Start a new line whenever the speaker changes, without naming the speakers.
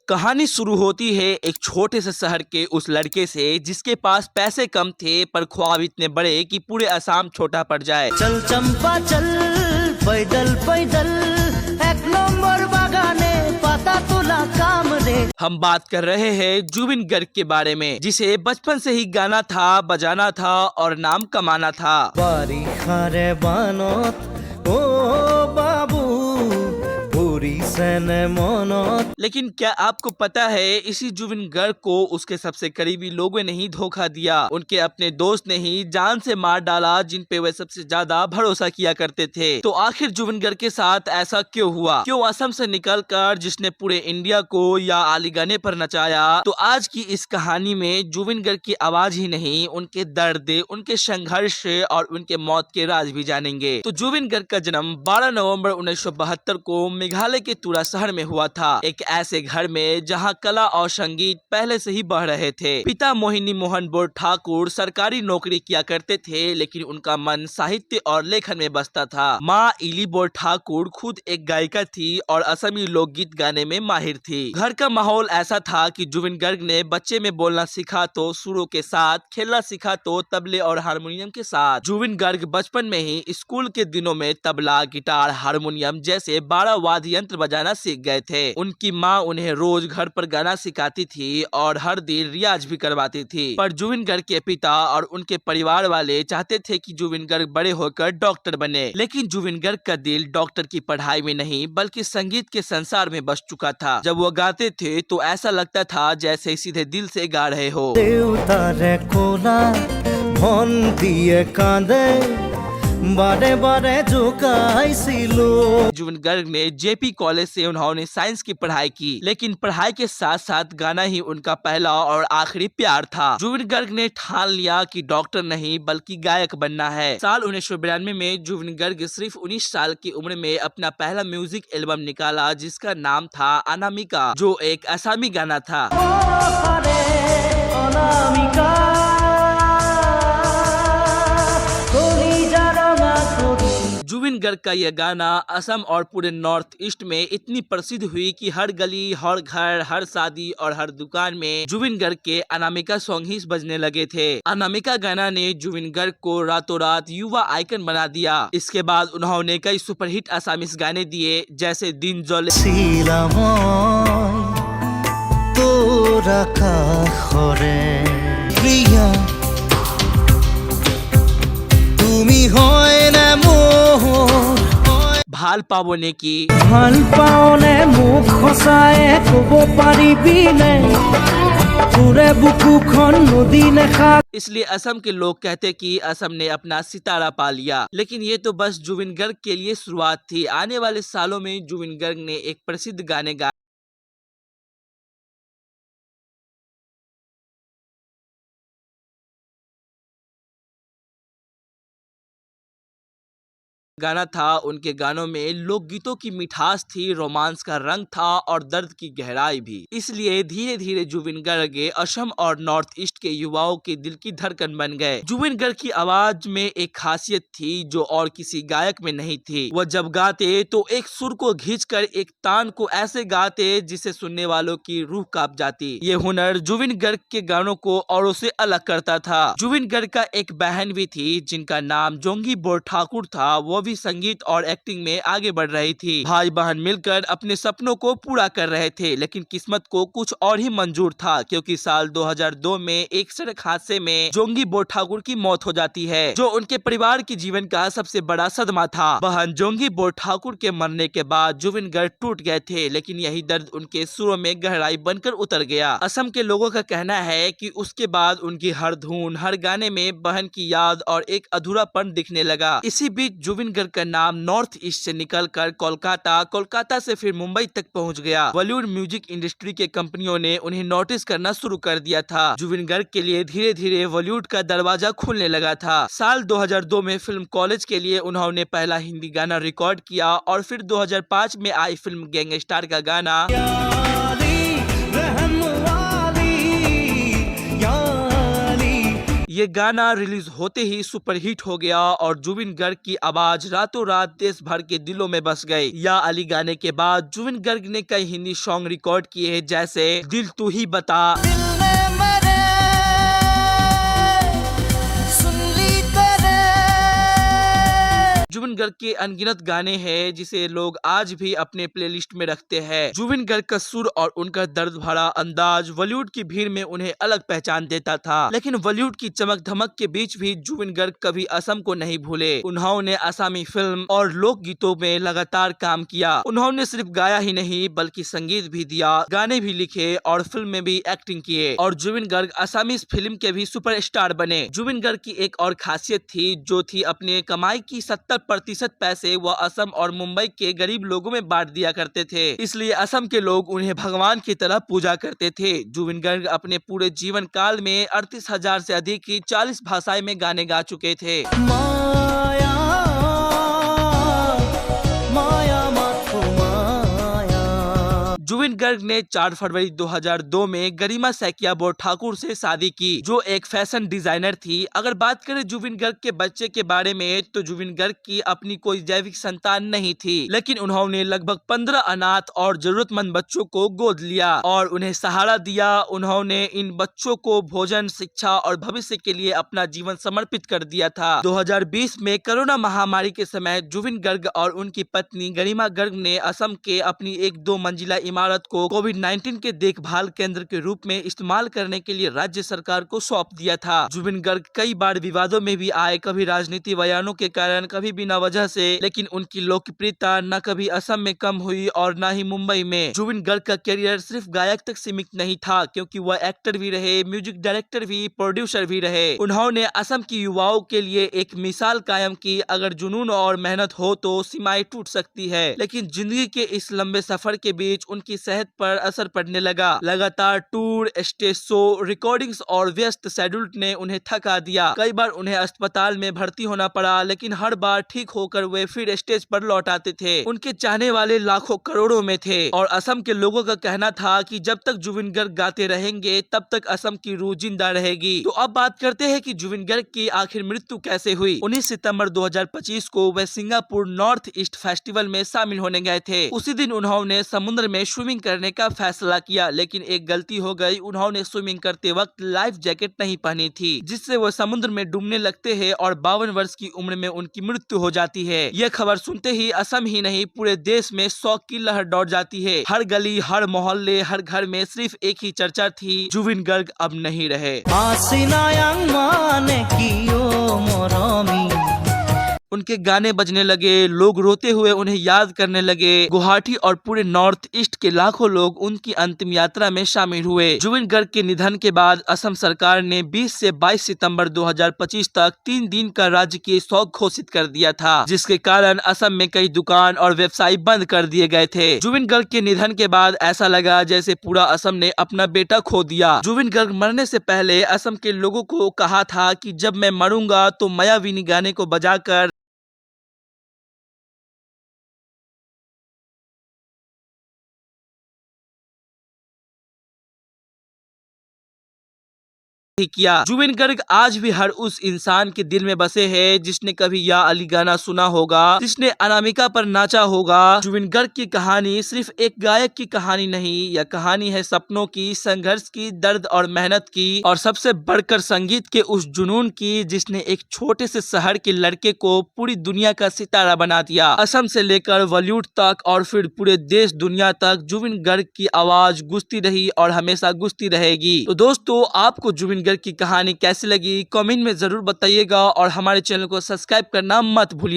कहानी शुरू होती है एक छोटे से शहर के उस लड़के से जिसके पास पैसे कम थे पर ख्वाब इतने बड़े कि पूरे असम छोटा पड़ जाए।
चल चंपा चल पैदल पैदल एक नंबर बागाने पता तुला काम रे।
हम बात कर रहे हैं जुबिन गर्ग के बारे में, जिसे बचपन से ही गाना था, बजाना था और नाम कमाना था।
बारी खारे बानत ओ बाबू
लेकिन क्या आपको पता है इसी जुबिन गर्ग को उसके सबसे करीबी लोगों ने ही धोखा दिया। उनके अपने दोस्त ने ही जान से मार डाला जिन पे वे सबसे ज्यादा भरोसा किया करते थे। तो आखिर जुबिन गर्ग के साथ ऐसा क्यों हुआ? क्यों असम से निकलकर जिसने पूरे इंडिया को या आली गाने पर नचाया? तो आज की इस कहानी में जुबिन गर्ग की आवाज ही नहीं, उनके दर्द, उनके संघर्ष और उनके मौत के राज भी जानेंगे। तो जुबिन गर्ग का जन्म 12 नवंबर 1972 को मेघालय के तुरा शहर में हुआ था, एक ऐसे घर में जहां कला और संगीत पहले से ही बह रहे थे। पिता मोहिनी मोहन बोर ठाकुर सरकारी नौकरी किया करते थे, लेकिन उनका मन साहित्य और लेखन में बसता था। माँ इली बोर ठाकुर खुद एक गायिका थी और असमी लोकगीत गाने में माहिर थी। घर का माहौल ऐसा था कि जुबिन गर्ग ने बच्चे में बोलना सीखा तो सुरों के साथ, खेलना सीखा तो तबले और हारमोनियम के साथ। जुबिन गर्ग बचपन में ही स्कूल के दिनों में तबला, गिटार, हारमोनियम जैसे 12 वाद्य यंत्र बजाना सीख गए थे। उनकी माँ उन्हें रोज घर पर गाना सिखाती थी और हर दिन रियाज भी करवाती थी। पर जुबिन गर्ग के पिता और उनके परिवार वाले चाहते थे कि जुबिन गर्ग बड़े होकर डॉक्टर बने, लेकिन जुबिन गर्ग का दिल डॉक्टर की पढ़ाई में नहीं बल्कि संगीत के संसार में बस चुका था। जब वो गाते थे तो ऐसा लगता था जैसे सीधे दिल से गा रहे हो।
बारे बारे
जुबिन गर्ग ने जेपी कॉलेज से उन्होंने साइंस की पढ़ाई की, लेकिन पढ़ाई के साथ साथ गाना ही उनका पहला और आखिरी प्यार था। जुबिन गर्ग ने ठान लिया कि डॉक्टर नहीं बल्कि गायक बनना है। साल 1992 में जुबिन गर्ग सिर्फ 19 साल की उम्र में अपना पहला म्यूजिक एल्बम निकाला जिसका नाम था अनामिका, जो एक असमी गाना था। जुबिन गर्ग का यह गाना असम और पूरे नॉर्थ ईस्ट में इतनी प्रसिद्ध हुई कि हर गली, हर घर, हर शादी और हर दुकान में जुबिन गर्ग के अनामिका सॉन्ग ही बजने लगे थे। अनामिका गाना ने जुबिन गर्ग को रातों रात युवा आइकन बना दिया। इसके बाद उन्होंने कई सुपरहिट असामीज गाने दिए जैसे दिन जले, ভাল পাবনে কি,
ভাল পাওনে মুখ খসায়ে কব পাৰিবি নে পুৰে বুকুখন নদী নেখা।
इसलिए असम के लोग कहते कि असम ने अपना सितारा पा लिया। लेकिन ये तो बस जुबिन गर्ग के लिए शुरुआत थी। आने वाले सालों में जुबिन गर्ग ने एक प्रसिद्ध गाने गाना था। उनके गानों में लोकगीतों की मिठास थी, रोमांस का रंग था और दर्द की गहराई भी। इसलिए धीरे धीरे जुबिन गर्ग असम और नॉर्थ ईस्ट के युवाओं के दिल की धड़कन बन गए। जुबिन गर्ग की आवाज में एक खासियत थी जो और किसी गायक में नहीं थी। वह जब गाते तो एक सुर को खींचकर एक तान को ऐसे गाते जिसे सुनने वालों की रूह कांप जाती। ये हुनर जुबिन गर्ग के गानों को औरों से अलग करता था। जुबिन गर्ग का एक बहन भी थी जिनका नाम जोंगी बोर ठाकुर था। वो संगीत और एक्टिंग में आगे बढ़ रही थी। भाई बहन मिलकर अपने सपनों को पूरा कर रहे थे, लेकिन किस्मत को कुछ और ही मंजूर था क्योंकि साल 2002 में एक सड़क हादसे में जोंगी बोर ठाकुर की मौत हो जाती है, जो उनके परिवार के जीवन का सबसे बड़ा सदमा था। बहन जोंगी बोर ठाकुर के मरने के बाद जुबिन गर्ग टूट गए थे, लेकिन यही दर्द उनके सुरों में गहराई बनकर उतर गया। असम के लोगों का कहना है कि उसके बाद उनकी हर धुन, हर गाने में बहन की याद और एक अधूरापन दिखने लगा। इसी बीच जुबिन गर्ग का नाम नॉर्थ ईस्ट से निकलकर कोलकाता से फिर मुंबई तक पहुंच गया। बॉलीवुड म्यूजिक इंडस्ट्री के कंपनियों ने उन्हें नोटिस करना शुरू कर दिया था। जुबिन गर्ग के लिए धीरे धीरे बॉलीवुड का दरवाजा खुलने लगा था। साल 2002 में फिल्म कॉलेज के लिए उन्होंने पहला हिंदी गाना रिकॉर्ड किया और फिर 2005 में आई फिल्म गैंगस्टर का गाना ये गाना रिलीज होते ही सुपरहिट हो गया और जुबिन गर्ग की आवाज रातों रात देश भर के दिलों में बस गई। या अली गाने के बाद जुबिन गर्ग ने कई हिंदी सॉन्ग रिकॉर्ड किए जैसे दिल तू ही बता, जुबिन गर्ग के अनगिनत गाने हैं जिसे लोग आज भी अपने प्लेलिस्ट में रखते हैं। जुबिन गर्ग का सुर और उनका दर्द भरा अंदाज बॉलीवुड की भीड़ में उन्हें अलग पहचान देता था, लेकिन बॉलीवुड की चमक धमक के बीच भी जुबिन गर्ग कभी असम को नहीं भूले। उन्होंने असमी फिल्म और लोक गीतों में लगातार काम किया। उन्होंने सिर्फ गाया ही नहीं बल्कि संगीत भी दिया, गाने भी लिखे और फिल्म में भी एक्टिंग किए और जुबिन गर्ग असमी फिल्म के भी सुपरस्टार बने। जुबिन गर्ग की एक और खासियत थी जो थी अपने कमाई की 70% पैसे वह असम और मुंबई के गरीब लोगों में बांट दिया करते थे, इसलिए असम के लोग उन्हें भगवान की तरह पूजा करते थे। जुबिन गर्ग अपने पूरे जीवन काल में 38,000 से अधिक की 40 भाषाएं में गाने गा चुके थे।
माया, माया माथो माया।
जुबिन गर्ग ने 4 फरवरी 2002 में गरिमा सैकिया ठाकुर से शादी की जो एक फैशन डिजाइनर थी। अगर बात करें जुबिन गर्ग के बच्चे के बारे में तो जुबिन गर्ग की अपनी कोई जैविक संतान नहीं थी, लेकिन उन्होंने लगभग 15 अनाथ और जरूरतमंद बच्चों को गोद लिया और उन्हें सहारा दिया। उन्होंने इन बच्चों को भोजन, शिक्षा और भविष्य के लिए अपना जीवन समर्पित कर दिया था। 2020 में कोरोना महामारी के समय जुबिन गर्ग और उनकी पत्नी गरिमा गर्ग ने असम के अपनी एक 2 मंजिला इमारत को कोविड-19 के देखभाल केंद्र के रूप में इस्तेमाल करने के लिए राज्य सरकार को सौंप दिया था। जुबिन गर्ग कई बार विवादों में भी आए, कभी राजनीति बयानों के कारण, कभी बिना वजह से, लेकिन उनकी लोकप्रियता न कभी असम में कम हुई और न ही मुंबई में। जुबिन गर्ग का करियर सिर्फ गायक तक सीमित नहीं था, क्योंकि वह एक्टर भी रहे, म्यूजिक डायरेक्टर भी, प्रोड्यूसर भी रहे। उन्होंने असम की युवाओं के लिए एक मिसाल कायम की, अगर जुनून और मेहनत हो तो सीमाएं टूट सकती है। लेकिन जिंदगी के इस लंबे सफर के बीच उनकी सेहत पर असर पड़ने लगा। लगातार टूर, स्टेज शो, रिकॉर्डिंग्स और व्यस्त शेड्यूल ने उन्हें थका दिया। कई बार उन्हें अस्पताल में भर्ती होना पड़ा, लेकिन हर बार ठीक होकर वे फिर स्टेज पर लौट आते थे। उनके चाहने वाले लाखों करोड़ों में थे और असम के लोगों का कहना था कि जब तक जुबिन गर्ग गाते रहेंगे तब तक असम की रूह जिंदा रहेगी। तो अब बात करते हैं कि जुबिन गर्ग की आखिर मृत्यु कैसे हुई। 19 सितंबर 2025 को वे सिंगापुर नॉर्थ ईस्ट फेस्टिवल में शामिल होने गए थे। उसी दिन उन्होंने समुद्र में स्विमिंग करने का फैसला किया, लेकिन एक गलती हो गई। उन्होंने स्विमिंग करते वक्त लाइफ जैकेट नहीं पहनी थी, जिससे वो समुद्र में डूबने लगते हैं और 52 वर्ष की उम्र में उनकी मृत्यु हो जाती है। यह खबर सुनते ही असम ही नहीं पूरे देश में शोक की लहर दौड़ जाती है। हर गली, हर मोहल्ले, हर घर में सिर्फ एक ही चर्चा थी, जुबिन गर्ग अब नहीं रहे। उनके गाने बजने लगे, लोग रोते हुए उन्हें याद करने लगे। गुवाहाटी और पूरे नॉर्थ ईस्ट के लाखों लोग उनकी अंतिम यात्रा में शामिल हुए। जुबिन गर्ग के निधन के बाद असम सरकार ने 20 से 22 सितंबर 2025 तक 3 दिन का राजकीय शोक घोषित कर दिया था, जिसके कारण असम में कई दुकान और व्यवसाय बंद कर दिए गए थे। जुबिन गर्ग के निधन के बाद ऐसा लगा जैसे पूरा असम ने अपना बेटा खो दिया। जुबिन गर्ग मरने से पहले असम के लोगों को कहा था कि जब मैं मरूंगा तो मायाविनी गाने को बजाकर किया। जुबिन गर्ग आज भी हर उस इंसान के दिल में बसे हैं जिसने कभी या अली गाना सुना होगा, जिसने अनामिका पर नाचा होगा। जुबिन गर्ग की कहानी सिर्फ एक गायक की कहानी नहीं, यह कहानी है सपनों की, संघर्ष की, दर्द और मेहनत की, और सबसे बढ़कर संगीत के उस जुनून की जिसने एक छोटे से शहर के लड़के को पूरी दुनिया का सितारा बना दिया। असम से लेकर बॉलीवुड तक और फिर पूरे देश दुनिया तक जुबिन गर्ग की आवाज गूंजती रही और हमेशा गूंजती रहेगी। तो दोस्तों, आपको जुबिन की कहानी कैसी लगी कमेंट में जरूर बताइएगा और हमारे चैनल को सब्सक्राइब करना मत भूलिए।